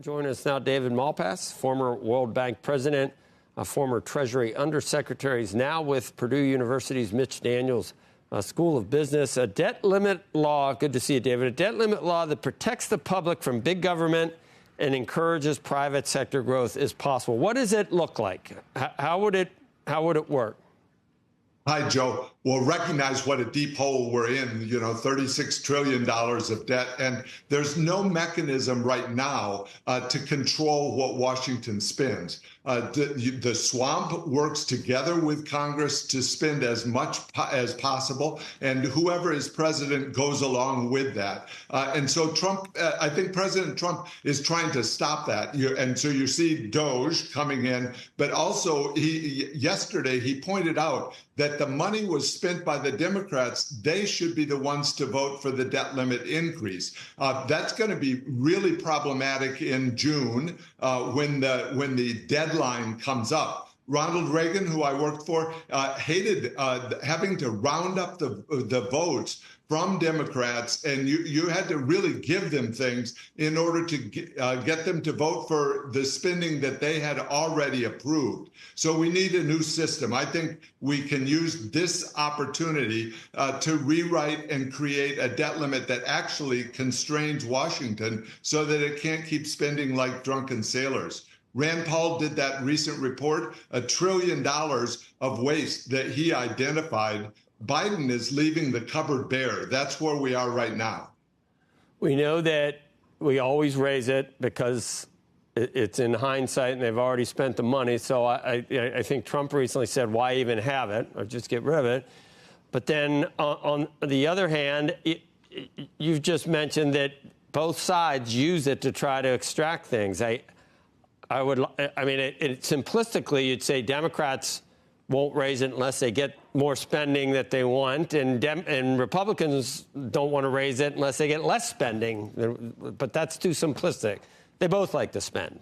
Joining us now, David Malpass, former World Bank president, a former Treasury undersecretary. He's now with Purdue University's Mitch Daniels School of Business. A debt limit law, good to see you, David, a debt limit law that protects the public from big government and encourages private sector growth is possible. What does it look like? How would it work? Hi, Joe. Well, recognize what a deep hole we're in, $36 trillion of debt. And there's no mechanism right now to control what Washington spends. The swamp works together with Congress to spend as much as possible. And whoever is president goes along with that. And so Trump, I think President Trump is trying to stop that. And so you see DOGE coming in. But also, yesterday, he pointed out that the money was spent by the Democrats. They should be the ones to vote for the debt limit increase. That's going to be really problematic in June when the deadline comes up. Ronald Reagan, who I worked for, hated having to round up the votes from Democrats, and you had to really give them things in order to get them to vote for the spending that they had already approved. So we need a new system. I think we can use this opportunity to rewrite and create a debt limit that actually constrains Washington so that it can't keep spending like drunken sailors. Rand Paul did that recent report, $1 trillion of waste that he identified. Biden is leaving the cupboard bare. That's where we are right now. We know that we always raise it because it's in hindsight and they've already spent the money. So I think Trump recently said, why even have it, or just get rid of it? But then on the other hand, you've just mentioned that both sides use it to try to extract things. Simplistically, you'd say Democrats won't raise it unless they get more spending that they want, and Republicans don't want to raise it unless they get less spending. But that's too simplistic. They both like to spend.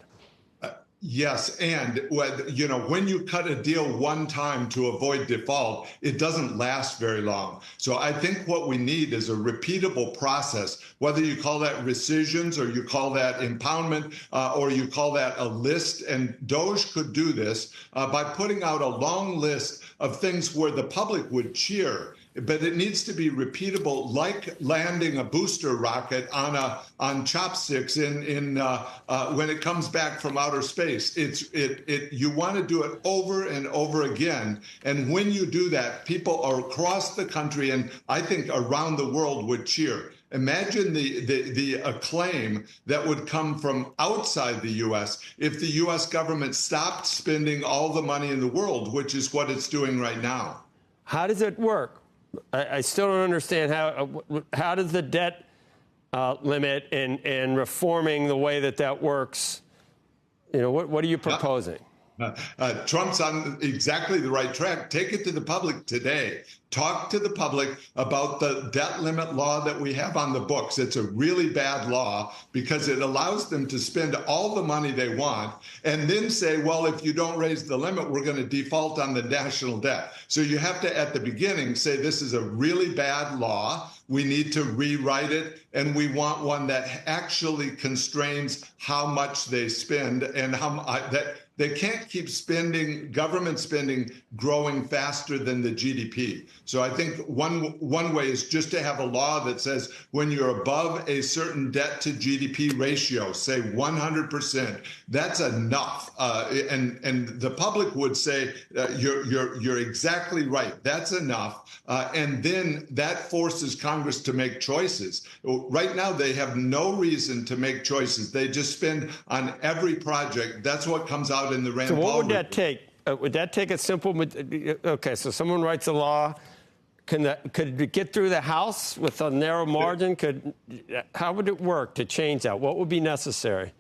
Yes, and when you cut a deal one time to avoid default, it doesn't last very long. So I think what we need is a repeatable process, whether you call that rescissions or you call that impoundment or you call that a list. And DOGE could do this by putting out a long list of things where the public would cheer. But it needs to be repeatable, like landing a booster rocket on chopsticks when it comes back from outer space. You want to do it over and over again, and when you do that, people across the country and I think around the world would cheer. Imagine the acclaim that would come from outside the U.S. if the U.S. government stopped spending all the money in the world, which is what it's doing right now. How does it work? I still don't understand how does the debt limit and reforming the way that works, what are you proposing? Trump's on exactly the right track. Take it to the public today. Talk to the public about the debt limit law that we have on the books. It's a really bad law because it allows them to spend all the money they want and then say, well, if you don't raise the limit, we're going to default on the national debt. So you have to, at the beginning, say this is a really bad law. We need to rewrite it, and we want one that actually constrains how much they spend and that they can't keep government spending growing faster than the GDP. So I think one way is just to have a law that says when you're above a certain debt to GDP ratio, say 100%, that's enough. And the public would say you're exactly right. That's enough. And then that forces Congress to make choices. Right now, they have no reason to make choices. They just spend on every project. That's what comes out in the Rand Paul. So what would that take? Would that take a simple? Okay, so someone writes a law. Could it get through the House with a narrow margin? How would it work to change that? What would be necessary?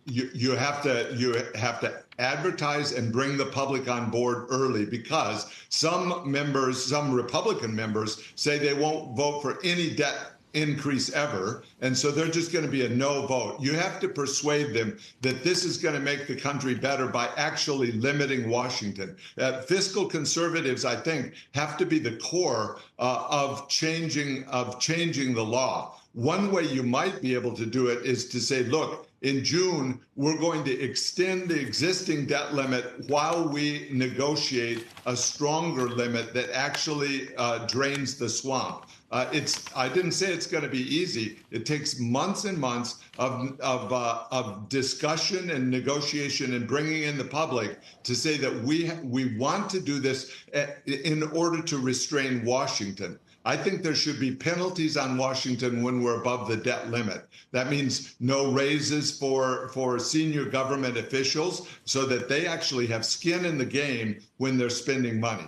You have to advertise and bring the public on board early because some Republican members say they won't vote for any debt increase ever. And so they're just going to be a no vote. You have to persuade them that this is going to make the country better by actually limiting Washington. Fiscal conservatives, I think, have to be the core of changing the law. One way you might be able to do it is to say, look, In June, we're going to extend the existing debt limit while we negotiate a stronger limit that actually drains the swamp. I didn't say it's going to be easy. It takes months and months of discussion and negotiation and bringing in the public to say that we want to do this in order to restrain Washington. I think there should be penalties on Washington when we're above the debt limit. That means no raises for senior government officials so that they actually have skin in the game when they're spending money.